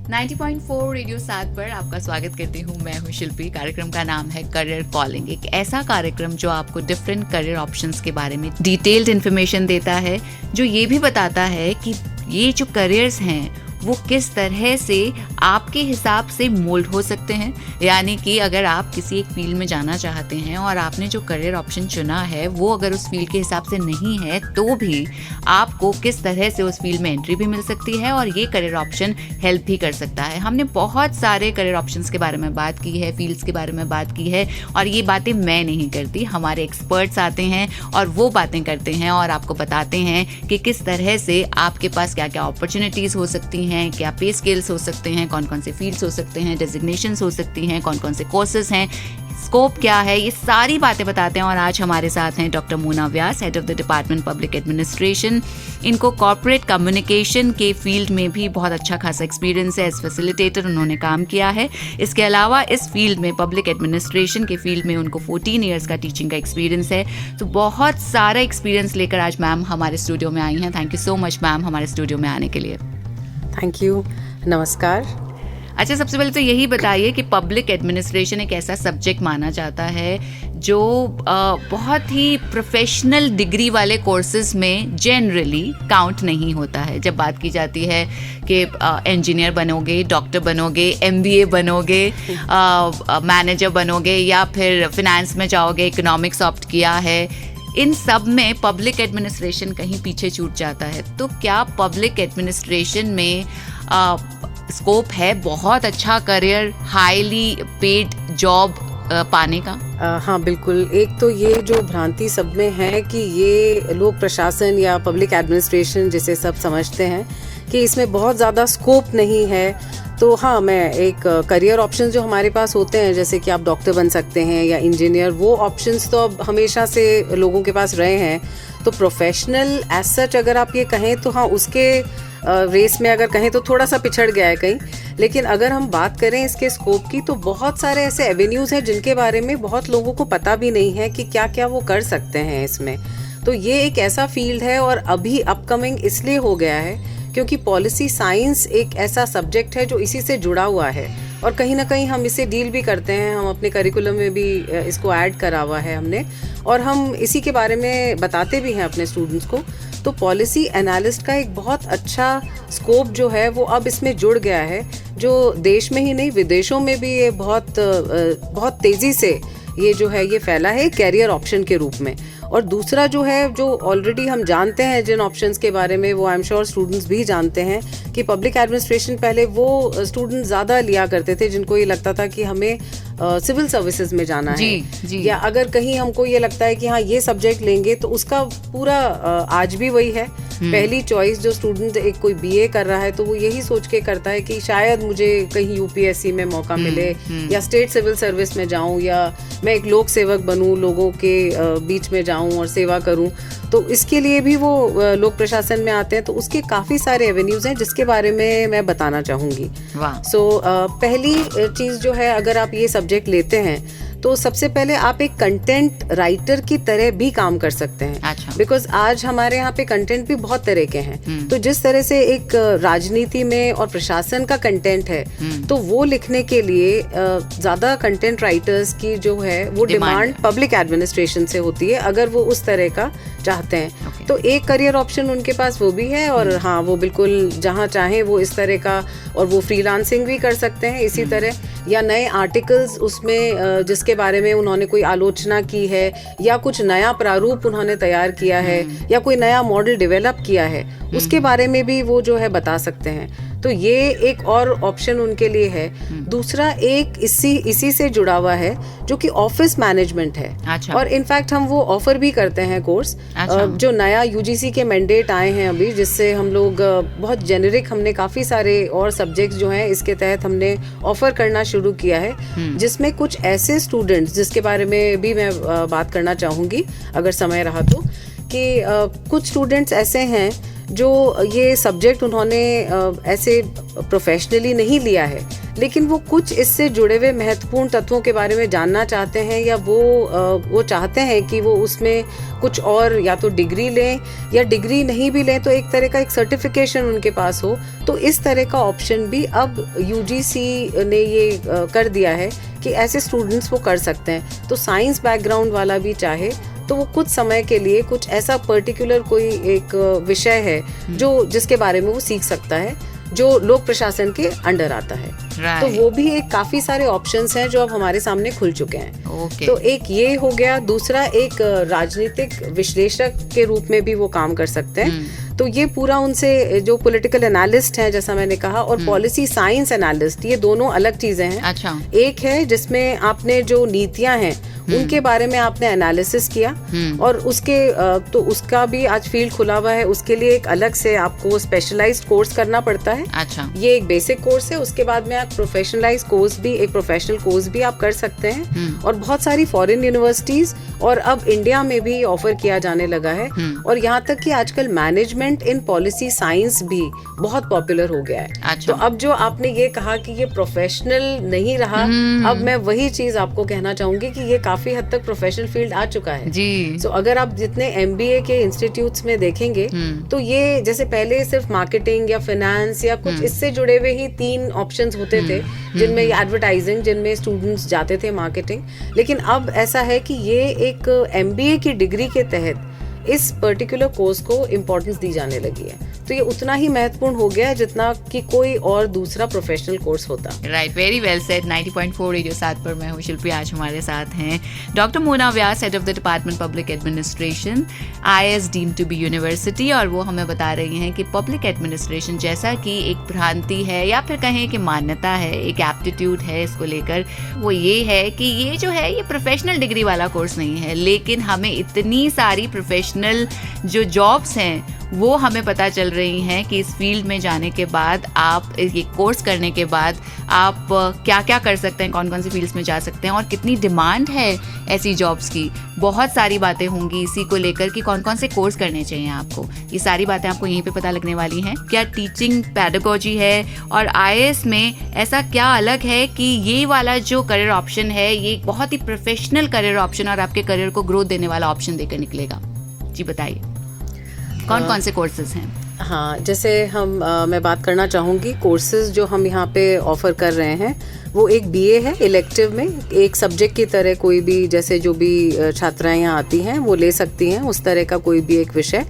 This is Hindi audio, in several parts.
90.4 रेडियो 7 पर आपका स्वागत करती हूँ। मैं हूँ शिल्पी। कार्यक्रम का नाम है करियर कॉलिंग। एक ऐसा कार्यक्रम जो आपको डिफरेंट करियर ऑप्शंस के बारे में डिटेल्ड इन्फॉर्मेशन देता है, जो ये भी बताता है कि ये जो करियर्स हैं वो किस तरह से आपके हिसाब से मोल्ड हो सकते हैं। यानी कि अगर आप किसी एक फील्ड में जाना चाहते हैं और आपने जो करियर ऑप्शन चुना है वो अगर उस फील्ड के हिसाब से नहीं है, तो भी आपको किस तरह से उस फील्ड में एंट्री भी मिल सकती है और ये करियर ऑप्शन हेल्प भी कर सकता है। हमने बहुत सारे करियर ऑप्शंस के बारे में बात की है, फील्ड्स के बारे में बात की है, और ये बातें मैं नहीं करती, हमारे एक्सपर्ट्स आते हैं और वो बातें करते हैं और आपको बताते हैं कि किस तरह से आपके पास क्या क्या अपॉर्चुनिटीज़ हो सकती हैं, क्या पे स्किल्स हो सकते हैं, कौन कौन से फील्ड्स हो सकते हैं, डेजिग्नेशंस हो सकती हैं, कौन कौन से कोर्सेज हैं, स्कोप क्या है, ये सारी बातें बताते हैं। और आज हमारे साथ हैं doctor Mona Vyas, head of the department public administration. इनको कॉर्पोरेट कम्युनिकेशन के फील्ड में भी बहुत अच्छा खासा एक्सपीरियंस है। एज फैसिलिटेटर उन्होंने काम किया है। इसके अलावा इस फील्ड में, पब्लिक एडमिनिस्ट्रेशन के फील्ड में, उनको 14 ईयर्स का टीचिंग का एक्सपीरियंस है। तो बहुत सारा एक्सपीरियंस लेकर आज मैम हमारे स्टूडियो में आई हैं। Thank you so much ma'am हमारे स्टूडियो में आने के लिए। थैंक यू, नमस्कार। अच्छा, सबसे पहले तो यही बताइए कि पब्लिक एडमिनिस्ट्रेशन एक ऐसा सब्जेक्ट माना जाता है जो बहुत ही प्रोफेशनल डिग्री वाले कोर्सेज में जनरली काउंट नहीं होता है। जब बात की जाती है कि इंजीनियर बनोगे, डॉक्टर बनोगे, MBA बनोगे, मैनेजर बनोगे या फिर फिनेंस में जाओगे, इकोनॉमिक्स ऑप्ट किया है, इन सब में पब्लिक एडमिनिस्ट्रेशन कहीं पीछे छूट जाता है। तो क्या पब्लिक एडमिनिस्ट्रेशन में स्कोप है बहुत अच्छा करियर, हाईली पेड जॉब पाने का? हाँ बिल्कुल। एक तो ये जो भ्रांति सब में है कि ये लोक प्रशासन या पब्लिक एडमिनिस्ट्रेशन जिसे सब समझते हैं कि इसमें बहुत ज़्यादा स्कोप नहीं है। तो हाँ, मैं एक करियर ऑप्शन जो हमारे पास होते हैं, जैसे कि आप डॉक्टर बन सकते हैं या इंजीनियर, वो ऑप्शंस तो अब हमेशा से लोगों के पास रहे हैं। तो प्रोफेशनल एज सच अगर आप ये कहें तो हाँ, उसके रेस में अगर कहें तो थोड़ा सा पिछड़ गया है कहीं। लेकिन अगर हम बात करें इसके स्कोप की, तो बहुत सारे ऐसे एवेन्यूज़ हैं जिनके बारे में बहुत लोगों को पता भी नहीं है कि क्या क्या वो कर सकते हैं इसमें। तो ये एक ऐसा फील्ड है और अभी अपकमिंग इसलिए हो गया है क्योंकि पॉलिसी साइंस एक ऐसा सब्जेक्ट है जो इसी से जुड़ा हुआ है और कहीं ना कहीं हम इसे डील भी करते हैं। हम अपने करिकुलम में भी इसको ऐड करा हुआ है हमने, और हम इसी के बारे में बताते भी हैं अपने स्टूडेंट्स को। तो पॉलिसी एनालिस्ट का एक बहुत अच्छा स्कोप जो है वो अब इसमें जुड़ गया है, जो देश में ही नहीं विदेशों में भी ये बहुत तेज़ी से ये जो है ये फैला है कैरियर ऑप्शन के रूप में। और दूसरा जो है, जो ऑलरेडी हम जानते हैं जिन ऑप्शंस के बारे में, वो आई एम श्योर स्टूडेंट्स भी जानते हैं कि पब्लिक एडमिनिस्ट्रेशन पहले वो स्टूडेंट ज़्यादा लिया करते थे जिनको ये लगता था कि हमें सिविल सर्विसेज में जाना है, या अगर कहीं हमको ये लगता है कि हाँ ये सब्जेक्ट लेंगे तो उसका पूरा आज भी वही है। पहली चॉइस जो स्टूडेंट एक कोई BA कर रहा है तो वो यही सोच के करता है कि शायद मुझे कहीं UPSC में मौका मिले या स्टेट सिविल सर्विस में जाऊं, या मैं एक लोक सेवक बनूं, लोगों के बीच में जाऊं और सेवा करूं। तो इसके लिए भी वो लोक प्रशासन में आते हैं। तो उसके काफ़ी सारे एवेन्यूज हैं जिसके बारे में मैं बताना चाहूँगी। पहली चीज़ जो है, अगर आप ये सब्जेक्ट लेते हैं तो सबसे पहले आप एक कंटेंट राइटर की तरह भी काम कर सकते हैं। अच्छा। बिकॉज आज हमारे यहाँ पे कंटेंट भी बहुत तरह के हैं। तो जिस तरह से एक राजनीति में और प्रशासन का कंटेंट है, तो वो लिखने के लिए ज्यादा कंटेंट राइटर्स की जो है वो डिमांड पब्लिक एडमिनिस्ट्रेशन से होती है, अगर वो उस तरह का चाहते हैं। तो एक करियर ऑप्शन उनके पास वो भी है, और हाँ वो बिल्कुल जहाँ चाहें वो इस तरह का, और वो फ्रीलांसिंग भी कर सकते हैं इसी तरह, या नए आर्टिकल्स उसमें जिसके बारे में उन्होंने कोई आलोचना की है या कुछ नया प्रारूप उन्होंने तैयार किया है या कोई नया मॉडल डेवलप किया है, उसके बारे में भी वो जो है बता सकते हैं। तो ये एक और ऑप्शन उनके लिए है। दूसरा एक इसी से जुड़ा हुआ है जो कि ऑफिस मैनेजमेंट है। अच्छा। और इनफैक्ट हम वो ऑफर भी करते हैं कोर्स। अच्छा। जो नया UGC के मैंडेट आए हैं अभी, जिससे हम लोग बहुत जेनेरिक, हमने काफ़ी सारे और सब्जेक्ट्स जो हैं इसके तहत हमने ऑफर करना शुरू किया है, जिसमें कुछ ऐसे स्टूडेंट्स, जिसके बारे में भी मैं बात करना चाहूँगी अगर समय रहा तो, कि कुछ स्टूडेंट्स ऐसे हैं जो ये सब्जेक्ट उन्होंने ऐसे प्रोफेशनली नहीं लिया है, लेकिन वो कुछ इससे जुड़े हुए महत्वपूर्ण तत्वों के बारे में जानना चाहते हैं, या वो चाहते हैं कि वो उसमें कुछ और या तो डिग्री लें, या डिग्री नहीं भी लें तो एक तरह का एक सर्टिफिकेशन उनके पास हो, तो इस तरह का ऑप्शन भी अब यूजीसी ने ये कर दिया है कि ऐसे स्टूडेंट्स वो कर सकते हैं। तो साइंस बैकग्राउंड वाला भी चाहे तो वो कुछ समय के लिए कुछ ऐसा पर्टिकुलर कोई एक विषय है जो जिसके बारे में वो सीख सकता है, जो लोक प्रशासन के अंडर आता है। तो वो भी एक काफी सारे ऑप्शंस हैं जो अब हमारे सामने खुल चुके हैं। तो एक ये हो गया। दूसरा, एक राजनीतिक विश्लेषक के रूप में भी वो काम कर सकते हैं। तो ये पूरा उनसे जो पॉलिटिकल एनालिस्ट हैं, जैसा मैंने कहा, और पॉलिसी साइंस एनालिस्ट, ये दोनों अलग चीजें हैं। अच्छा। एक है जिसमें आपने जो नीतियां हैं उनके बारे में आपने एनालिसिस किया, और उसके तो उसका भी आज फील्ड खुला हुआ है। उसके लिए एक अलग से आपको स्पेशलाइज्ड कोर्स करना पड़ता है। अच्छा। ये एक बेसिक कोर्स है। उसके बाद में आप प्रोफेशनलाइज्ड कोर्स भी, एक प्रोफेशनल कोर्स भी आप कर सकते हैं। और बहुत सारी फॉरेन यूनिवर्सिटीज और अब इंडिया में भी ऑफर किया जाने लगा है। और यहाँ तक कि आजकल मैनेजमेंट इन पॉलिसी साइंस भी बहुत पॉपुलर हो गया है। अच्छा। तो अब जो आपने ये कहा कि ये प्रोफेशनल नहीं रहा, अब मैं वही चीज आपको कहना चाहूंगी कि ये काफी हद तक प्रोफेशनल फील्ड आ चुका है जी। सो अगर आप जितने एमबीए के इंस्टीट्यूट्स में देखेंगे तो ये जैसे पहले सिर्फ मार्केटिंग या फाइनेंस या कुछ इससे जुड़े हुए ही 3 ऑप्शंस होते थे, जिनमें एडवर्टाइजिंग, जिनमें स्टूडेंट्स जाते थे, मार्केटिंग। लेकिन अब ऐसा है कि ये एक एमबीए की डिग्री के तहत इस पर्टिकुलर कोर्स को इम्पोर्टेंस दी जाने लगी है। तो ये उतना ही महत्वपूर्ण हो गया है जितना कि कोई और दूसरा प्रोफेशनल कोर्स होता। Right, very well said. 90.4 radio साथ पर मैं हूँ शिल्पी, आज हमारे साथ हैं doctor Mona Vyas, head of the department public administration, IIS deemed to be university. और वो हमें बता रही हैं कि पब्लिक एडमिनिस्ट्रेशन जैसा कि एक भ्रांति है या फिर कहें कि मान्यता है, एक एप्टीट्यूड है इसको लेकर, वो ये है कि ये जो है ये प्रोफेशनल डिग्री वाला कोर्स नहीं है, लेकिन हमें इतनी सारी प्रोफेशनल जो जॉब्स हैं वो हमें पता चल रही हैं कि इस फील्ड में जाने के बाद, आप ये कोर्स करने के बाद आप क्या क्या कर सकते हैं, कौन कौन सी फील्ड्स में जा सकते हैं और कितनी डिमांड है ऐसी जॉब्स की। बहुत सारी बातें होंगी इसी को लेकर कि कौन कौन से कोर्स करने चाहिए आपको। ये सारी बातें आपको यहीं पे पता लगने वाली हैं। क्या टीचिंग पेडागोजी है और IIS में ऐसा क्या अलग है कि ये वाला जो करियर ऑप्शन है ये एक बहुत ही प्रोफेशनल करियर ऑप्शन और आपके करियर को ग्रोथ देने वाला ऑप्शन देकर निकलेगा। जी बताइए, कौन कौन से कोर्सेज हैं? हाँ, जैसे मैं बात करना चाहूँगी, कोर्सेज जो हम यहाँ पे ऑफर कर रहे हैं वो एक BA है इलेक्टिव में, एक सब्जेक्ट की तरह कोई भी, जैसे जो भी छात्राएं यहाँ आती हैं वो ले सकती हैं उस तरह का कोई भी एक विषय।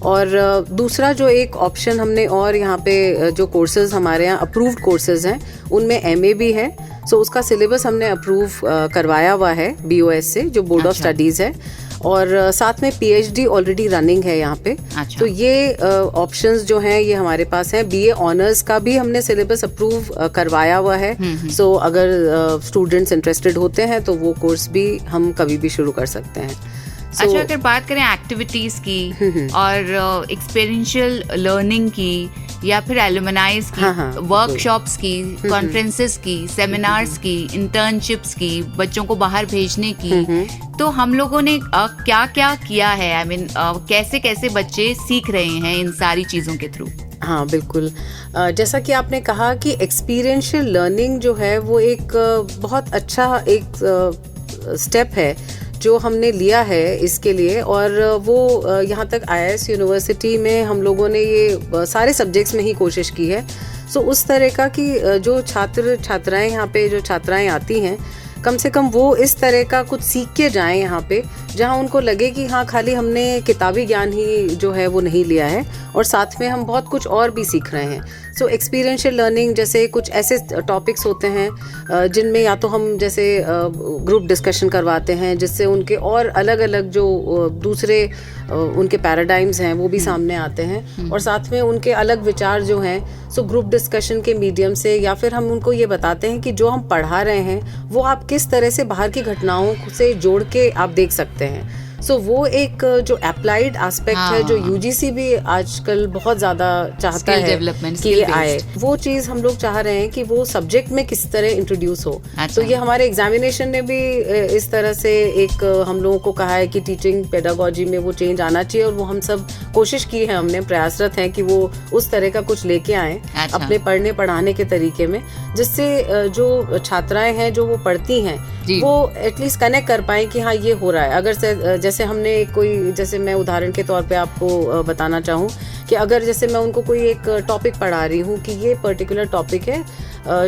और दूसरा जो एक ऑप्शन हमने और यहाँ पे जो कोर्सेज हमारे यहाँ अप्रूव्ड कोर्सेज हैं उनमें MA भी है। सो उसका सिलेबस हमने अप्रूव करवाया हुआ है BOS से, जो बोर्ड ऑफ स्टडीज़ है, और साथ में PhD ऑलरेडी रनिंग है यहाँ पे। तो ये ऑप्शंस जो हैं ये हमारे पास हैं। BA ऑनर्स का भी हमने सिलेबस अप्रूव करवाया हुआ है। सो अगर स्टूडेंट्स इंटरेस्टेड होते हैं तो वो कोर्स भी हम कभी भी शुरू कर सकते हैं। अच्छा, अगर बात करें एक्टिविटीज की और एक्सपीरियंशियल लर्निंग की या फिर एलुमनाइज की, वर्कशॉप्स की, कॉन्फ्रेंसेस की, सेमिनार्स की, इंटर्नशिप्स की, बच्चों को बाहर भेजने की, तो हम लोगों ने क्या क्या किया है? आई मीन कैसे कैसे बच्चे सीख रहे हैं इन सारी चीज़ों के थ्रू? हाँ बिल्कुल, जैसा कि आपने कहा कि एक्सपीरियंशियल लर्निंग जो है वो एक बहुत अच्छा एक स्टेप है जो हमने लिया है इसके लिए। और वो यहाँ तक IIS यूनिवर्सिटी में हम लोगों ने ये सारे सब्जेक्ट्स में ही कोशिश की है। सो उस तरह का कि जो छात्राएं यहाँ पे, जो छात्राएं आती हैं, कम से कम वो इस तरह का कुछ सीख के जाएं यहाँ पे, जहाँ उनको लगे कि हाँ खाली हमने किताबी ज्ञान ही जो है वो नहीं लिया है और साथ में हम बहुत कुछ और भी सीख रहे हैं। सो एक्सपीरियंशियल लर्निंग जैसे कुछ ऐसे टॉपिक्स होते हैं जिनमें या तो हम जैसे ग्रुप डिस्कशन करवाते हैं, जिससे उनके और अलग अलग जो दूसरे उनके पैराडाइम्स हैं वो भी सामने आते हैं, और साथ में उनके अलग विचार जो हैं। सो ग्रुप डिस्कशन के मीडियम से, या फिर हम उनको ये बताते हैं कि जो हम पढ़ा रहे हैं वो आप किस तरह से बाहर की घटनाओं से जोड़ के आप देख सकते हैं। सो वो एक जो अप्लाइड एस्पेक्ट है, जो यूजीसी भी आजकल बहुत ज्यादा चाहता है कि ये आए, वो चीज हम लोग चाह रहे हैं कि वो सब्जेक्ट में किस तरह इंट्रोड्यूस हो। तो ये हमारे एग्जामिनेशन ने भी इस तरह से एक हम लोगों को कहा है कि टीचिंग पेडागोजी में वो चेंज आना चाहिए, और वो हम सब कोशिश की है, हमने प्रयासरत हैं कि वो उस तरह का कुछ लेके आए अपने पढ़ने पढ़ाने के तरीके में, जिससे जो छात्राएं हैं जो वो पढ़ती हैं वो एटलीस्ट कनेक्ट कर पाए कि हाँ ये हो रहा है। अगर जैसे हमने कोई, जैसे मैं उदाहरण के तौर पे आपको बताना चाहूँ कि अगर जैसे मैं उनको कोई एक टॉपिक पढ़ा रही हूँ कि ये पर्टिकुलर टॉपिक है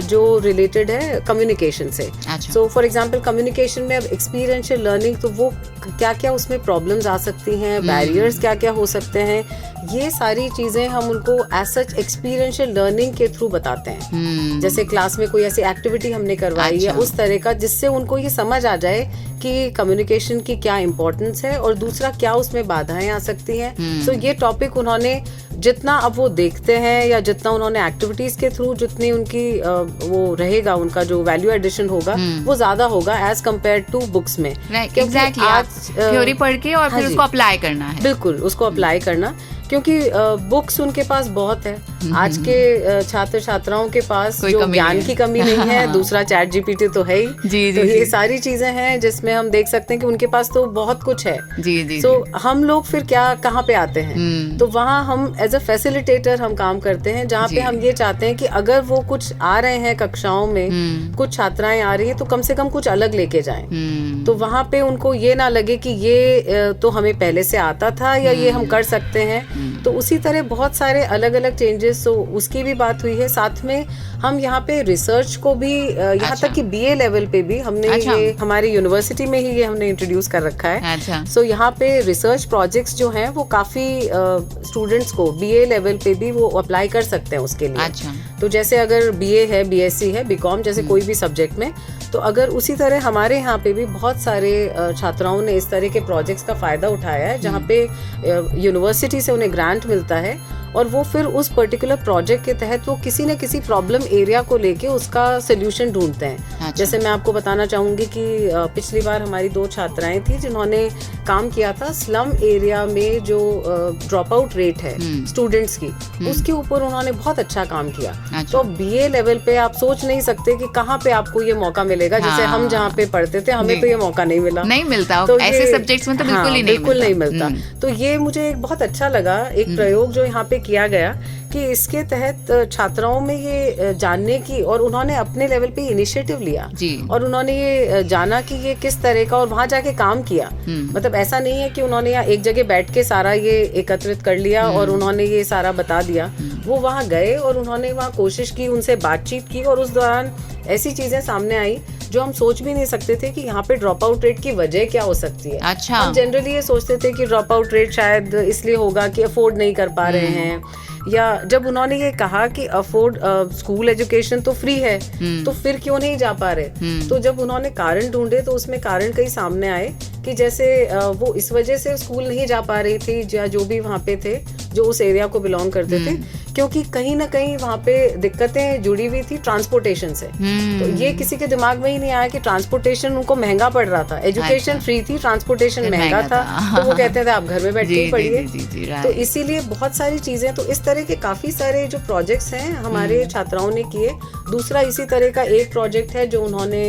जो रिलेटेड है कम्युनिकेशन से, सो फॉर एग्जांपल कम्युनिकेशन में अब एक्सपीरियंशियल लर्निंग, तो वो क्या क्या उसमें प्रॉब्लम्स आ सकती हैं, बैरियर्स क्या क्या हो सकते हैं, ये सारी चीजें हम उनको एज सच एक्सपीरियंशियल लर्निंग के थ्रू बताते हैं। जैसे क्लास में कोई ऐसी एक्टिविटी हमने करवाई है उस तरह का, जिससे उनको ये समझ आ जाए कि कम्युनिकेशन की क्या इम्पोर्टेंस है और दूसरा क्या उसमें बाधाएं आ सकती हैं। सो ये टॉपिक उन्होंने जितना अब वो देखते हैं या जितना उन्होंने एक्टिविटीज के थ्रू जितनी उनकी वो रहेगा, उनका जो वैल्यू एडिशन होगा वो ज्यादा होगा एज कम्पेयर टू बुक्स में। एग्जैक्टली, आज थ्योरी पढ़ के और फिर उसको अप्लाई करना है। बिल्कुल, उसको अप्लाई करना, क्योंकि बुक्स उनके पास बहुत है। आज के छात्र छात्राओं के पास जो ज्ञान की कमी नहीं है, दूसरा चैट जीपीटी तो है ही, तो ये सारी चीजें हैं जिसमें हम देख सकते हैं कि उनके पास तो बहुत कुछ है। तो हम लोग फिर कहाँ पे आते हैं, तो वहाँ हम एज अ फैसिलिटेटर हम काम करते हैं, जहाँ पे हम ये चाहते हैं कि अगर वो कुछ आ रहे हैं कक्षाओं में, कुछ छात्राएं आ रही है, तो कम से कम कुछ अलग लेके जाएं। तो वहाँ पे उनको ये ना लगे कि ये तो हमें पहले से आता था या ये हम कर सकते हैं। तो उसी तरह बहुत सारे अलग अलग चेंजेस, तो उसकी भी बात हुई है। साथ में हम यहाँ पे रिसर्च को भी यहाँ तक कि बीए लेवल पे भी हमने ये हमारी यूनिवर्सिटी में ही ये हमने इंट्रोड्यूस कर रखा है। सो यहाँ पे रिसर्च प्रोजेक्ट्स जो हैं वो काफी स्टूडेंट्स को बीए लेवल पे भी वो अप्लाई कर सकते हैं उसके लिए। तो जैसे अगर बीए है, बीएससी है, बीकॉम, जैसे कोई भी सब्जेक्ट में, तो अगर उसी तरह हमारे यहाँ पे भी बहुत सारे छात्राओं ने इस तरह के प्रोजेक्ट्स का फायदा उठाया है, जहाँ पे यूनिवर्सिटी से उन्हें ग्रांट मिलता है और वो फिर उस पर्टिकुलर प्रोजेक्ट के तहत वो किसी न किसी प्रॉब्लम एरिया को लेके उसका सोल्यूशन ढूंढते हैं। जैसे मैं आपको बताना चाहूंगी कि पिछली बार हमारी 2 छात्राएं थी जिन्होंने काम किया था स्लम एरिया में जो ड्रॉप आउट रेट है स्टूडेंट्स की, उसके ऊपर उन्होंने बहुत अच्छा काम किया। तो बीए लेवल पे आप सोच नहीं सकते कि कहाँ पे आपको ये मौका मिलेगा। जैसे हम जहाँ पे पढ़ते थे हमें तो ये मौका नहीं मिला, नहीं मिलता, तो ऐसे सब्जेक्ट्स में तो बिल्कुल नहीं मिलता। तो ये मुझे एक बहुत अच्छा लगा एक प्रयोग जो यहाँ पे किया गया कि इसके तहत छात्राओं में ये जानने की, और उन्होंने अपने लेवल पे इनिशिएटिव लिया और उन्होंने ये जाना कि ये किस तरह का, और वहां जाके काम किया। मतलब ऐसा नहीं है कि उन्होंने यहाँ एक जगह बैठ के सारा ये एकत्रित कर लिया और उन्होंने ये सारा बता दिया। वो वहाँ गए और उन्होंने वहाँ कोशिश की, उनसे बातचीत की, और उस दौरान ऐसी चीजें सामने आई जो हम सोच भी नहीं सकते थे कि यहाँ पे ड्रॉप आउट रेट की वजह क्या हो सकती है। हम जनरली ये सोचते थे कि ड्रॉप आउट रेट शायद इसलिए होगा कि अफोर्ड नहीं कर पा रहे हैं, या जब उन्होंने ये कहा कि अफोर्ड स्कूल एजुकेशन तो फ्री है तो फिर क्यों नहीं जा पा रहे। तो जब उन्होंने कारण ढूंढे तो उसमें कारण कई सामने आए कि जैसे वो इस वजह से स्कूल नहीं जा पा रही थी, या जो भी वहाँ पे थे जो उस एरिया को बिलोंग करते थे, क्योंकि कहीं ना कहीं वहाँ पे दिक्कतें जुड़ी हुई थी ट्रांसपोर्टेशन से। तो ये किसी के दिमाग में ही नहीं आया कि ट्रांसपोर्टेशन उनको महंगा पड़ रहा था। एजुकेशन फ्री थी, ट्रांसपोर्टेशन महंगा था, तो वो कहते थे आप घर में बैठ के पढ़िए। तो इसीलिए बहुत सारी चीजें, तो इस तरह के काफी सारे जो प्रोजेक्ट्स हैं हमारे छात्राओं ने किए। दूसरा इसी तरह का एक प्रोजेक्ट है जो उन्होंने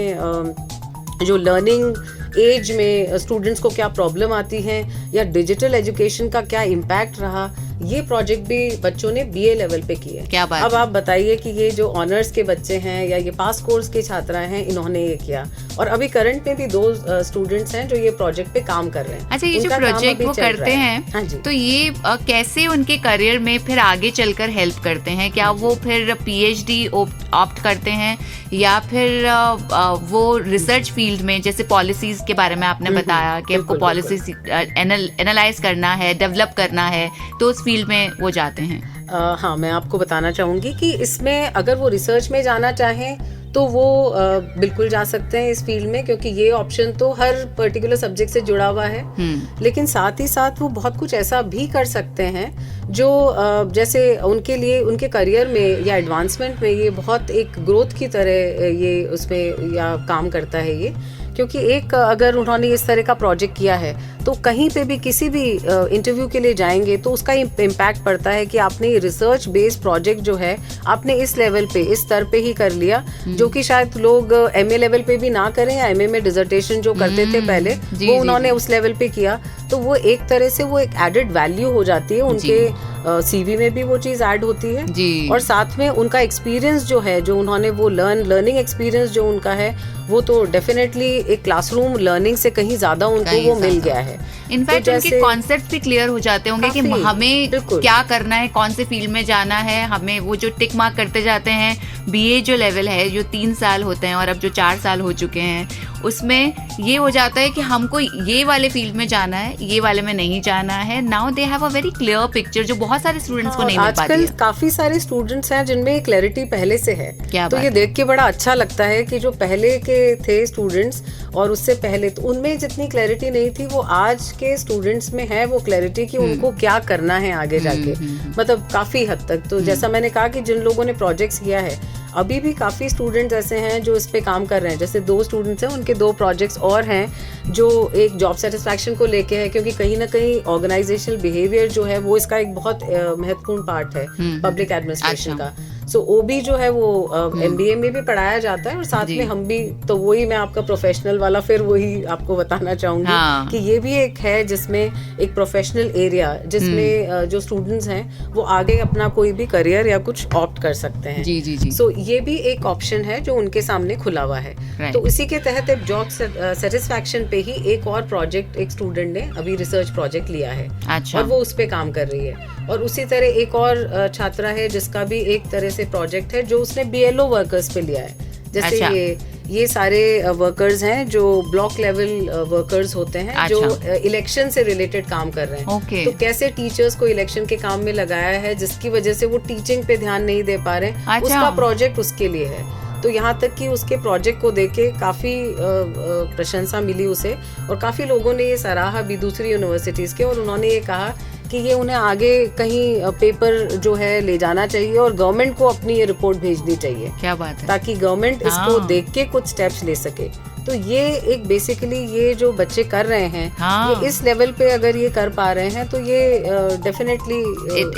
जो लर्निंग एज में स्टूडेंट्स को क्या प्रॉब्लम आती है या डिजिटल एजुकेशन का क्या इम्पैक्ट रहा, ये प्रोजेक्ट भी बच्चों ने बीए लेवल पे किए। क्या बात। अब आप बताइए कि ये जो ऑनर्स के बच्चे हैं या ये पास कोर्स के छात्राएं हैं, इन्होंने ये किया, और अभी करंट में भी 2 स्टूडेंट्स हैं जो ये प्रोजेक्ट पे काम कर रहे हैं। अच्छा, ये जो प्रोजेक्ट वो करते हैं, तो ये कैसे उनके करियर में फिर आगे चलकर हेल्प करते हैं? क्या वो फिर पीएचडी ऑप्ट करते हैं या फिर वो रिसर्च फील्ड में, जैसे पॉलिसीज के बारे में आपने बताया कि आपको पॉलिसीज एनालाइज करना है, डेवलप करना है, तो उस फील्ड में वो जाते हैं? हाँ, मैं आपको बताना चाहूंगी कि इसमें अगर वो रिसर्च में जाना चाहें तो वो बिल्कुल जा सकते हैं इस फील्ड में, क्योंकि ये ऑप्शन तो हर पर्टिकुलर सब्जेक्ट से जुड़ा हुआ है। लेकिन साथ ही साथ वो बहुत कुछ ऐसा भी कर सकते हैं जो जैसे उनके लिए उनके करियर में या एडवांसमेंट में ये बहुत एक ग्रोथ की तरह ये उसमें या काम करता है ये, क्योंकि एक अगर उन्होंने इस तरह का प्रोजेक्ट किया है तो कहीं पे भी किसी भी इंटरव्यू के लिए जाएंगे तो उसका इम्पैक्ट पड़ता है कि आपने रिसर्च बेस्ड प्रोजेक्ट जो है आपने इस लेवल पे, इस स्तर पे ही कर लिया, जो कि शायद लोग एमए लेवल पे भी ना करें या एमए में डिसर्टेशन जो करते थे पहले वो उन्होंने उस लेवल पे किया, तो वो एक तरह से वो एक एडेड वैल्यू हो जाती है, उनके सीवी में भी वो चीज ऐड होती है और साथ में उनका एक्सपीरियंस जो है, जो उन्होंने वो लर्निंग एक्सपीरियंस जो उनका है वो तो डेफिनेटली एक क्लासरूम लर्निंग से कहीं ज्यादा उनको वो मिल गया है। इनफैक्ट तो उनके कॉन्सेप्ट भी क्लियर हो जाते होंगे कि हमें क्या करना है, कौन से फील्ड में जाना है, हमें वो जो टिक मार्क करते जाते हैं बीए जो लेवल है जो 3 साल होते हैं और अब जो 4 साल हो चुके हैं उसमें ये हो जाता है कि हमको ये वाले फील्ड में जाना है, ये वाले में नहीं जाना है। Now they have a very clear picture जो बहुत सारे स्टूडेंट्स को नहीं मिल पाती है। आजकल काफी सारे स्टूडेंट्स हैं जिनमें क्लैरिटी पहले से है, तो ये देख के बड़ा अच्छा लगता है कि जो पहले के थे स्टूडेंट्स और उससे पहले तो उनमें जितनी क्लैरिटी नहीं थी वो आज के स्टूडेंट्स में है वो क्लैरिटी कि उनको क्या करना है आगे जाके, मतलब काफी हद तक। तो जैसा मैंने कहा कि जिन लोगों ने प्रोजेक्ट्स किया है अभी भी काफ़ी स्टूडेंट्स ऐसे हैं जो इस पे काम कर रहे हैं। जैसे 2 स्टूडेंट्स हैं, उनके 2 प्रोजेक्ट्स और हैं जो एक जॉब सेटिस्फैक्शन को लेके है, क्योंकि कहीं ना कहीं ऑर्गेनाइजेशनल बिहेवियर जो है वो इसका एक बहुत महत्वपूर्ण पार्ट है पब्लिक एडमिनिस्ट्रेशन का। सो ओबी जो है वो एमबीए में भी पढ़ाया जाता है और साथ में हम भी, तो वही मैं आपका प्रोफेशनल वाला फिर वही आपको बताना चाहूंगी कि ये भी एक है जिसमें एक प्रोफेशनल एरिया जिसमें जो स्टूडेंट्स हैं वो आगे अपना कोई भी करियर या कुछ ऑप्ट कर सकते हैं। जी जी जी। सो ये भी एक ऑप्शन है जो उनके सामने खुला हुआ है। तो इसी के तहत एक जॉब सेटिस्फैक्शन पे ही एक और प्रोजेक्ट एक स्टूडेंट ने अभी रिसर्च प्रोजेक्ट लिया है। अच्छा। और वो उस पे काम कर रही है। और उसी तरह एक और छात्रा है जिसका भी एक तरह से प्रोजेक्ट है जो उसने बीएलओ वर्कर्स पे लिया है। जैसे अच्छा। ये सारे वर्कर्स हैं जो ब्लॉक लेवल वर्कर्स होते हैं। अच्छा। जो इलेक्शन से रिलेटेड काम कर रहे हैं। Okay. तो कैसे टीचर्स को इलेक्शन के काम में लगाया है जिसकी वजह से वो टीचिंग पे ध्यान नहीं दे पा रहे। अच्छा। उसका प्रोजेक्ट उसके लिए है। तो यहाँ तक कि उसके प्रोजेक्ट को देख के काफी प्रशंसा मिली उसे और काफी लोगों ने ये सराहा भी दूसरी यूनिवर्सिटीज के, और उन्होंने ये कहा कि ये उन्हें आगे कहीं पेपर जो है ले जाना चाहिए और गवर्नमेंट को अपनी ये रिपोर्ट भेजनी चाहिए। क्या बात है। ताकि गवर्नमेंट इसको देख के कुछ स्टेप्स ले सके। तो ये एक बेसिकली ये जो बच्चे कर रहे हैं ये इस लेवल पे अगर ये कर पा रहे हैं तो ये definitely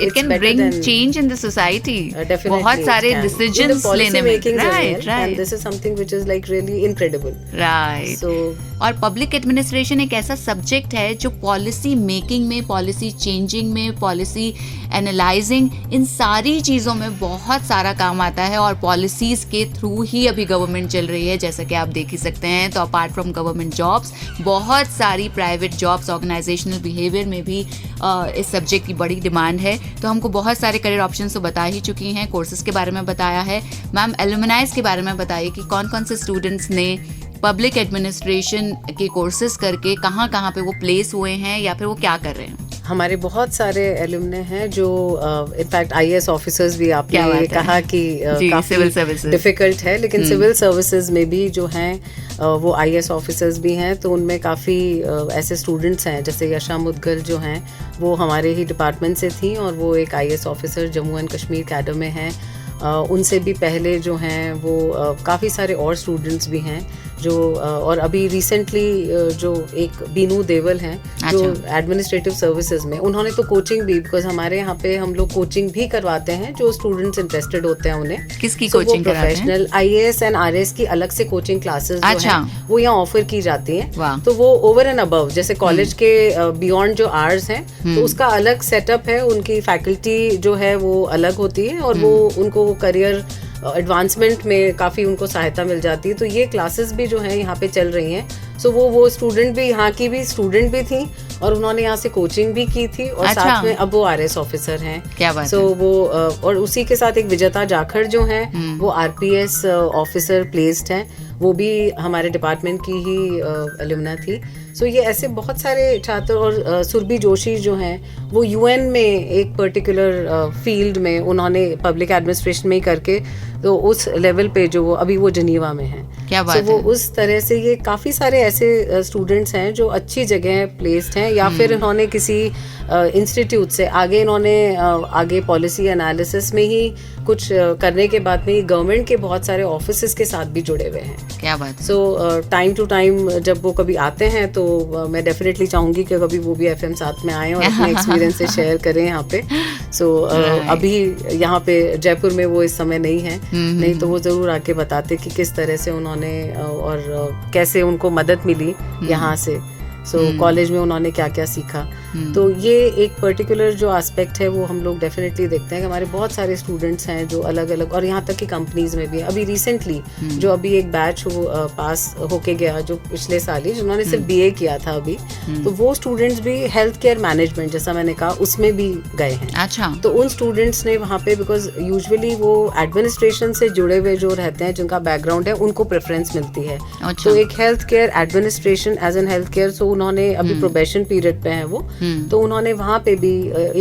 it can bring change in the society. बहुत सारे डिसीजंस लेने में। Right right. This is something which is like really incredible. Right. So और पब्लिक एडमिनिस्ट्रेशन एक ऐसा सब्जेक्ट है जो पॉलिसी मेकिंग में, पॉलिसी चेंजिंग में, पॉलिसी एनालाइजिंग, इन सारी चीज़ों में बहुत सारा काम आता है और पॉलिसीज़ के थ्रू ही अभी गवर्नमेंट चल रही है, जैसा कि आप देख ही सकते हैं। तो अपार्ट फ्रॉम गवर्नमेंट जॉब्स बहुत सारी प्राइवेट जॉब्स, ऑर्गेनाइजेशनल बिहेवियर में भी इस सब्जेक्ट की बड़ी डिमांड है। तो हमको बहुत सारे करियर ऑप्शंस तो बता ही चुकी हैं, कोर्सेज के बारे में बताया है। मैम एलुमनाइज के बारे में बताइए कि कौन कौन से स्टूडेंट्स ने पब्लिक एडमिनिस्ट्रेशन के कोर्सेज करके कहाँ कहाँ पे वो प्लेस हुए हैं या फिर वो क्या कर रहे हैं। हमारे बहुत सारे एलुमने हैं जो इनफैक्ट आईएएस ऑफिसर्स भी आपने कहा कि काफी डिफिकल्ट है, लेकिन सिविल सर्विसेज में भी जो हैं वो आईएएस ऑफिसर्स भी हैं। तो उनमें काफ़ी ऐसे स्टूडेंट्स हैं, जैसे यशा मुदगल जो हैं वो हमारे ही डिपार्टमेंट से थी और वो एक IAS officer Jammu and Kashmir cadre में हैं। उनसे भी पहले जो हैं वो काफ़ी सारे और स्टूडेंट्स भी हैं जो और अभी रिसेंटली जो एक बीनू देवल हैं जो एडमिनिस्ट्रेटिव सर्विसेज में, उन्होंने तो कोचिंग भी, बिकॉज हमारे यहाँ पे हम लोग कोचिंग भी करवाते हैं जो स्टूडेंट्स इंटरेस्टेड होते हैं उन्हें। किसकी कोचिंग कराते हैं? प्रोफेशनल आईएएस एंड आरएएस की अलग से कोचिंग क्लासेस जो हैं वो यहाँ ऑफर की जाती हैं। तो वो ओवर एंड अबव, जैसे कॉलेज के बियॉन्ड जो आवर्स हैं तो उसका अलग सेटअप है, उनकी फैकल्टी जो है वो अलग होती है और वो उनको करियर एडवांसमेंट में काफ़ी उनको सहायता मिल जाती है। तो ये क्लासेस भी जो हैं यहाँ पे चल रही हैं। सो वो स्टूडेंट भी, यहाँ की भी स्टूडेंट भी थी और उन्होंने यहाँ से कोचिंग भी की थी और साथ में अब वो आरएस ऑफिसर हैं। क्या बात है। वो और उसी के साथ एक विजेता जाखड़ जो हैं वो आरपीएस ऑफिसर प्लेस्ड हैं, वो भी हमारे डिपार्टमेंट की ही एलुमना थी। सो ये ऐसे बहुत सारे छात्र, और सुरभि जोशी जो हैं वो यूएन में एक पर्टिकुलर फील्ड में उन्होंने पब्लिक एडमिनिस्ट्रेशन में ही करके तो उस लेवल पे जो अभी वो जनीवा में हैं। क्या बात है। वो उस तरह से ये काफ़ी सारे ऐसे स्टूडेंट्स हैं जो अच्छी जगह प्लेस्ड हैं या फिर इन्होंने किसी इंस्टीट्यूट से आगे इन्होंने आगे पॉलिसी एनालिसिस में ही कुछ करने के बाद में गवर्नमेंट के बहुत सारे ऑफिसेज के साथ भी जुड़े हुए हैं। क्या बात है। सो टाइम टू टाइम जब वो कभी आते हैं तो मैं डेफिनेटली चाहूंगी कि कभी वो भी एफएम साथ में आएं और अपने एक्सपीरियंस से शेयर करें यहाँ पे। सो अभी यहाँ पे जयपुर में वो इस समय नहीं है, नहीं तो वो जरूर आके बताते कि किस तरह से उन्होंने और कैसे उनको मदद मिली यहाँ से। सो कॉलेज में उन्होंने क्या क्या सीखा। तो ये एक पर्टिकुलर जो एस्पेक्ट है वो हम लोग डेफिनेटली देखते हैं कि हमारे बहुत सारे स्टूडेंट्स हैं जो अलग अलग, और यहाँ तक कि कंपनीज में भी अभी रिसेंटली जो अभी एक बैच पास होके गया जो पिछले साल ही, जिन्होंने सिर्फ बीए किया था अभी, तो वो स्टूडेंट्स भी हेल्थ केयर मैनेजमेंट जैसा मैंने कहा उसमें भी गए हैं। अच्छा। तो उन स्टूडेंट्स ने वहाँ पे, बिकॉज यूजुअली वो एडमिनिस्ट्रेशन से जुड़े हुए जो रहते हैं जिनका बैकग्राउंड है उनको प्रेफरेंस मिलती है। अच्छा। तो एक health care administration as an health care, so उन्होंने अभी प्रोबेशन पीरियड पे है वो, तो उन्होंने वहाँ पे भी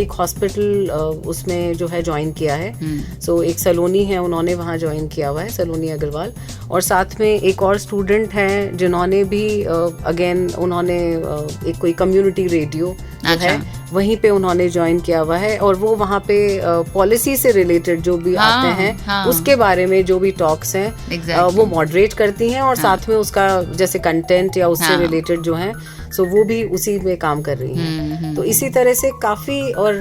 एक हॉस्पिटल उसमें जो है ज्वाइन किया है। सो एक सलोनी है, उन्होंने वहाँ ज्वाइन किया हुआ है, सलोनी अग्रवाल। और साथ में एक और स्टूडेंट हैं जिन्होंने भी अगेन उन्होंने एक कोई कम्युनिटी रेडियो जो है वहीं पे उन्होंने ज्वाइन किया हुआ है, और वो वहाँ पे पॉलिसी से रिलेटेड जो भी आते हैं उसके बारे में जो भी टॉक्स हैं वो मॉडरेट करती हैं, और साथ में उसका जैसे कंटेंट या उससे रिलेटेड जो है सो वो भी उसी में काम कर रही हैं। तो इसी तरह से काफ़ी, और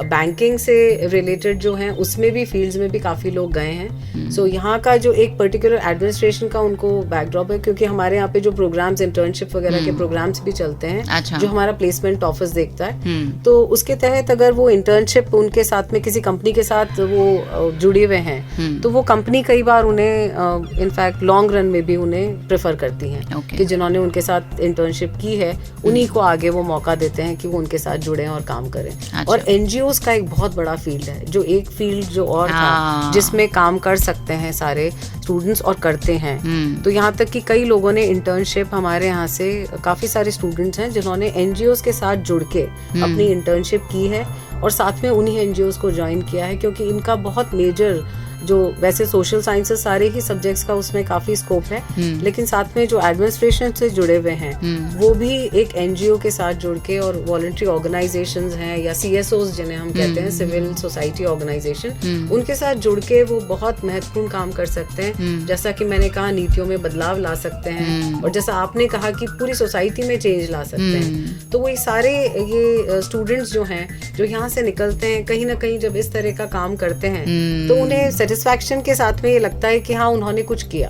बैंकिंग से रिलेटेड जो हैं उसमें भी फील्ड्स में भी काफ़ी लोग गए हैं। सो यहाँ का जो एक पर्टिकुलर एडमिनिस्ट्रेशन का उनको बैकड्रॉप है, क्योंकि हमारे यहाँ पे जो प्रोग्राम्स, इंटर्नशिप वगैरह के प्रोग्राम्स भी चलते हैं जो हमारा प्लेसमेंट ऑफिस देखता है, तो उसके तहत अगर वो इंटर्नशिप उनके साथ में किसी कंपनी के साथ वो जुड़े हुए हैं तो वो कंपनी कई बार उन्हें इनफैक्ट लॉन्ग रन में भी उन्हें प्रेफर करती हैं कि जिन्होंने उनके साथ इंटर्नशिप की है उन्हीं को आगे वो मौका देते हैं कि वो उनके साथ जुड़े और काम करें। अच्छा। और एनजीओज का एक बहुत बड़ा फील्ड है, जो एक फील्ड जो और था जिसमें काम कर सकते हैं सारे स्टूडेंट्स और करते हैं। तो यहाँ तक कि कई लोगों ने इंटर्नशिप, हमारे यहाँ से काफी सारे स्टूडेंट्स हैं जिन्होंने एनजीओज के साथ जुड़ के अपनी इंटर्नशिप की है और साथ में उन्हीं एनजीओज को ज्वाइन किया है, क्योंकि इनका बहुत मेजर, जो वैसे सोशल साइंसेस सारे ही सब्जेक्ट्स का उसमें काफी स्कोप है, लेकिन साथ में जो एडमिनिस्ट्रेशन से जुड़े हुए हैं वो भी एक एनजीओ के साथ जुड़ के, और वॉलंटरी ऑर्गेनाइजेशंस हैं या सीएसओज जिन्हें हम कहते हैं, सिविल सोसाइटी ऑर्गेनाइजेशन, उनके साथ जुड़ के वो बहुत महत्वपूर्ण काम कर सकते हैं। जैसा कि मैंने कहा, नीतियों में बदलाव ला सकते हैं, और जैसा आपने कहा कि पूरी सोसाइटी में चेंज ला सकते हैं। तो वही सारे ये स्टूडेंट्स जो हैं जो यहाँ से निकलते हैं, कहीं ना कहीं जब इस तरह का काम करते हैं तो उन्हें सेटिस्फैक्शन के साथ में ये लगता है कि हाँ उन्होंने कुछ किया।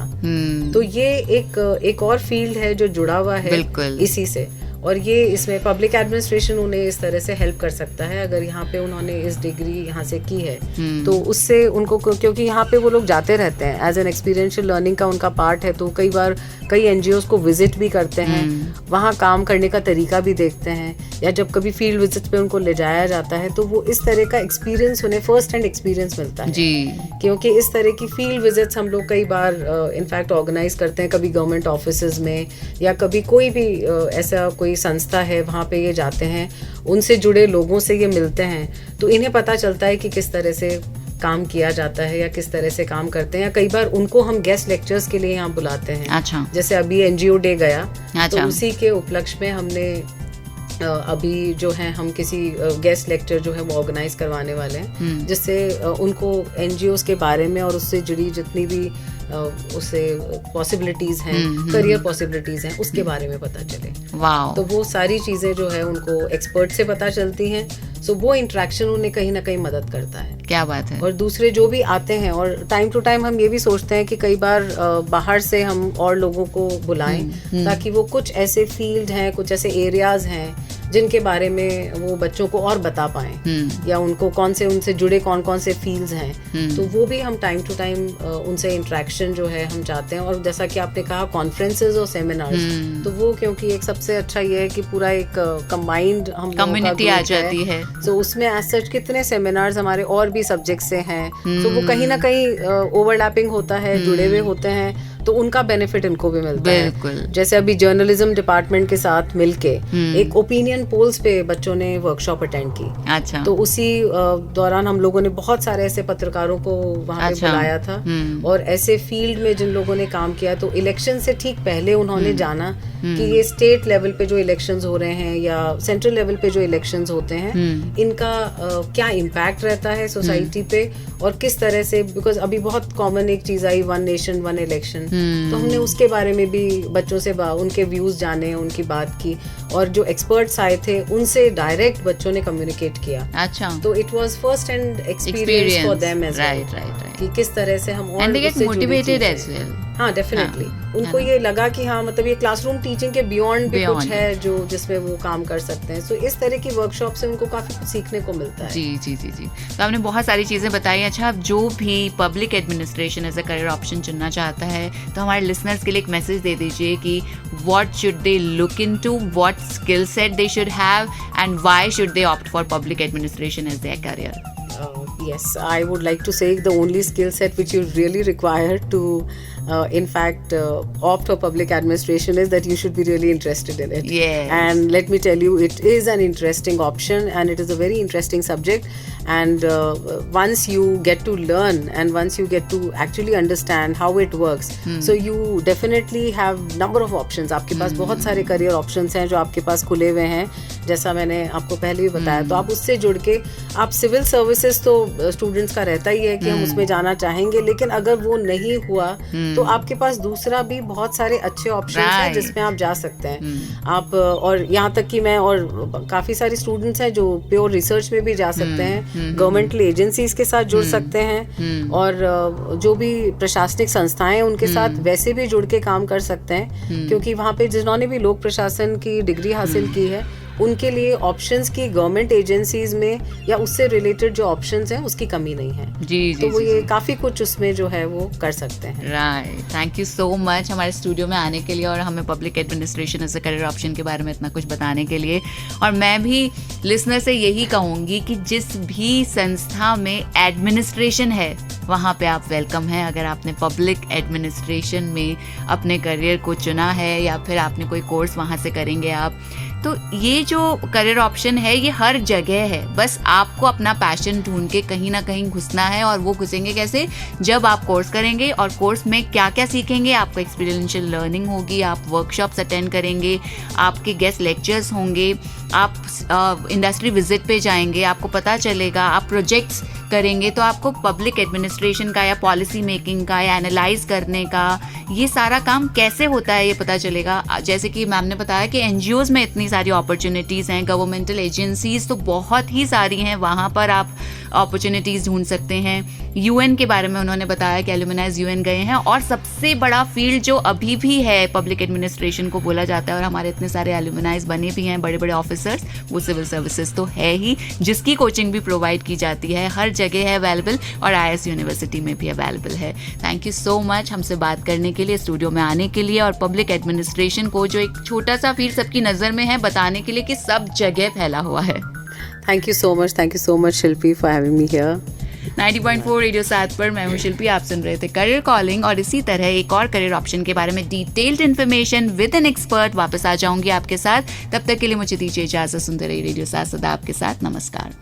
तो ये एक और फील्ड है जो जुड़ा हुआ है इसी से, और ये इसमें पब्लिक एडमिनिस्ट्रेशन उन्हें इस तरह से हेल्प कर सकता है अगर यहाँ पे उन्होंने इस डिग्री यहाँ से की है। तो उससे उनको, क्योंकि यहाँ पे वो लोग जाते रहते हैं एज एन एक्सपीरियंशियल लर्निंग का उनका पार्ट है, तो कई बार कई एनजीओज को विजिट भी करते हैं, वहाँ काम करने का तरीका भी देखते हैं, या जब कभी फील्ड विजिट पे उनको ले जाया जाता है तो वो इस तरह का एक्सपीरियंस, उन्हें फर्स्ट हैंड एक्सपीरियंस मिलता है जी। क्योंकि इस तरह की फील्ड विजिट्स हम लोग कई बार इनफैक्ट ऑर्गेनाइज करते हैं, कभी गवर्नमेंट ऑफिसेज में या कभी कोई भी ऐसा कोई संस्था है वहाँ पे ये जाते हैं, उनसे जुड़े लोगों से ये मिलते हैं, तो इन्हें पता चलता है कि किस तरह से काम किया जाता है या किस तरह से काम करते हैं। या कई बार उनको हम गेस्ट लेक्चर्स के लिए यहाँ बुलाते हैं। अच्छा। जैसे अभी एनजीओ डे गया, तो उसी के उपलक्ष्य में हमने अभी जो है हम किसी गेस्ट लेक्चर जो है वो ऑर्गेनाइज करवाने वाले हैं, जिससे उनको एनजीओज के बारे में और उससे जुड़ी जितनी भी उससे पॉसिबिलिटीज हैं, करियर पॉसिबिलिटीज हैं, उसके बारे में पता चले। तो वो सारी चीजें जो है उनको एक्सपर्ट से पता चलती हैं। सो वो इंटरेक्शन उन्हें कहीं ना कहीं मदद करता है। क्या बात है। और दूसरे जो भी आते हैं, और टाइम टू टाइम हम ये भी सोचते हैं कि कई बार बाहर से हम और लोगों को बुलाएं ताकि वो कुछ ऐसे फील्ड हैं, कुछ ऐसे एरियाज हैं जिनके बारे में वो बच्चों को और बता पाएं, या उनको उनसे जुड़े कौन कौन से फील्ड्स हैं, तो वो भी हम टाइम टू टाइम उनसे इंटरेक्शन जो है हम चाहते हैं। और जैसा कि आपने कहा कॉन्फ्रेंसेस और सेमिनार्स, तो वो क्योंकि एक सबसे अच्छा ये है कि पूरा एक कंबाइंड हम कम्युनिटी आ जाती है, तो उसमें एज सच कितने सेमिनार्स हमारे और भी सब्जेक्ट से हैं, तो वो कहीं ना कहीं ओवरलैपिंग होता है, जुड़े हुए होते हैं, तो उनका बेनिफिट इनको भी मिलता है। बिल्कुल। जैसे अभी जर्नलिज्म डिपार्टमेंट के साथ मिलके एक ओपिनियन पोल्स पे बच्चों ने वर्कशॉप अटेंड की। अच्छा। तो उसी दौरान हम लोगों ने बहुत सारे ऐसे पत्रकारों को वहाँ पे बुलाया था, और ऐसे फील्ड में जिन लोगों ने काम किया, तो इलेक्शन से ठीक पहले उन्होंने जाना कि ये स्टेट लेवल पे जो इलेक्शंस हो रहे हैं या सेंट्रल लेवल पे जो इलेक्शंस होते हैं, इनका क्या इम्पैक्ट रहता है सोसाइटी पे, और किस तरह से, बिकॉज अभी बहुत कॉमन एक चीज आई, वन नेशन वन इलेक्शन, तो हमने उसके बारे में भी बच्चों से उनके व्यूज जाने, उनकी बात की, और जो एक्सपर्ट्स आए थे उनसे डायरेक्ट बच्चों ने कम्युनिकेट किया। अच्छा। तो it was first hand experience for them as well, right, कि किस तरह से हम and they get motivated as well. हाँ, डेफिनेटली उनको ये लगा कि हाँ, मतलब ये क्लासरूम टीचिंग के बियॉन्ड भी कुछ है जो जिसमें वो काम कर सकते हैं। सो इस तरह की वर्कशॉप से उनको काफी कुछ सीखने को मिलता है। जी। तो आपने बहुत सारी चीजें बताई। अच्छा, अब जो भी public administration as a career option चुनना चाहता है, तो हमारे लिसनर्स के लिए एक मैसेज दे दीजिए कि what should they look into, what skill set they should have, and why should they opt for public administration as their career. Yes, I would like to say the only skill set which you really require to, in fact, opt for public administration is that you should be really interested in it. Yes. And let me tell you, it is an interesting option, and it is a very interesting subject. And once you get to learn, and once you get to actually understand how it works, so you definitely have number of options. आपके पास बहुत सारे career options हैं जो आपके पास खुले हुए हैं, जैसा मैंने आपको पहले भी बताया। तो आप उससे जुड़ के, आप सिविल सर्विसेज तो स्टूडेंट्स का रहता ही है कि हम उसमें जाना चाहेंगे, लेकिन अगर वो नहीं हुआ तो आपके पास दूसरा भी बहुत सारे अच्छे ऑप्शन हैं जिसमें आप जा सकते हैं। आप, और यहाँ तक कि मैं, और काफी सारे स्टूडेंट्स हैं जो प्योर रिसर्च में भी जा सकते हैं, गवर्नमेंटल एजेंसीज के साथ जुड़ सकते हैं, और जो भी प्रशासनिक संस्थाएं उनके साथ वैसे भी जुड़ के काम कर सकते हैं, क्योंकि वहाँ पे जिन्होंने भी लोक प्रशासन की डिग्री हासिल की है, उनके लिए ऑप्शंस की गवर्नमेंट एजेंसीज में या उससे रिलेटेड जो ऑप्शंस हैं उसकी कमी नहीं है। जी। तो वो ये काफी कुछ उसमें जो है वो कर सकते हैं। Right, thank you so much हमारे स्टूडियो में आने के लिए और हमें public administration as a career option के बारे में इतना कुछ बताने के लिए। और मैं भी लिसनर से यही कहूँगी कि जिस भी संस्था में एडमिनिस्ट्रेशन है वहाँ पे आप वेलकम हैं। अगर आपने पब्लिक एडमिनिस्ट्रेशन में अपने करियर को चुना है या फिर आपने कोई कोर्स वहाँ से करेंगे आप, तो ये जो करियर ऑप्शन है ये हर जगह है। बस आपको अपना पैशन ढूंढ के कहीं ना कहीं घुसना है, और वो घुसेंगे कैसे, जब आप कोर्स करेंगे, और कोर्स में क्या क्या सीखेंगे, आपको एक्सपीरियंशियल लर्निंग होगी, आप वर्कशॉप्स अटेंड करेंगे, आपके गेस्ट लेक्चर्स होंगे, आप इंडस्ट्री विजिट पे जाएंगे, आपको पता चलेगा, आप प्रोजेक्ट्स करेंगे, तो आपको पब्लिक एडमिनिस्ट्रेशन का या पॉलिसी मेकिंग का या एनालाइज करने का ये सारा काम कैसे होता है ये पता चलेगा। जैसे कि मैम ने बताया कि एनजीओज में इतनी सारी अपॉर्चुनिटीज़ हैं, गवर्नमेंटल एजेंसीज तो बहुत ही सारी हैं, वहाँ पर आप अपॉर्चुनिटीज़ ढूंढ सकते हैं। यूएन के बारे में उन्होंने बताया कि एल्यूमिनाइज यूएन गए हैं, और सबसे बड़ा फील्ड जो अभी भी है पब्लिक एडमिनिस्ट्रेशन को बोला जाता है, और हमारे इतने सारे एल्यूमिनाइज बने भी हैं, बड़े बड़े ऑफिसर्स, वो सिविल सर्विसेज तो है ही, जिसकी कोचिंग भी प्रोवाइड की जाती है, हर जगह है अवेलेबल, और IIS यूनिवर्सिटी में भी अवेलेबल है। थैंक यू सो मच हमसे बात करने के लिए, स्टूडियो में आने के लिए, और पब्लिक एडमिनिस्ट्रेशन को जो एक छोटा सा फील्ड सबकी नज़र में है बताने के लिए कि सब जगह फैला हुआ है। Thank you so much Shilpi for having me here. 90.4 radio 7 पर मैं हूँ शिल्पी, आप सुन रहे थे करियर कॉलिंग, और इसी तरह एक और करियर ऑप्शन के बारे में detailed information with an expert वापस आ जाऊंगी आपके साथ। तब तक के लिए मुझे दीजिए इजाजत, सुनते रहिए रेडियो 7 सदा आपके साथ। नमस्कार।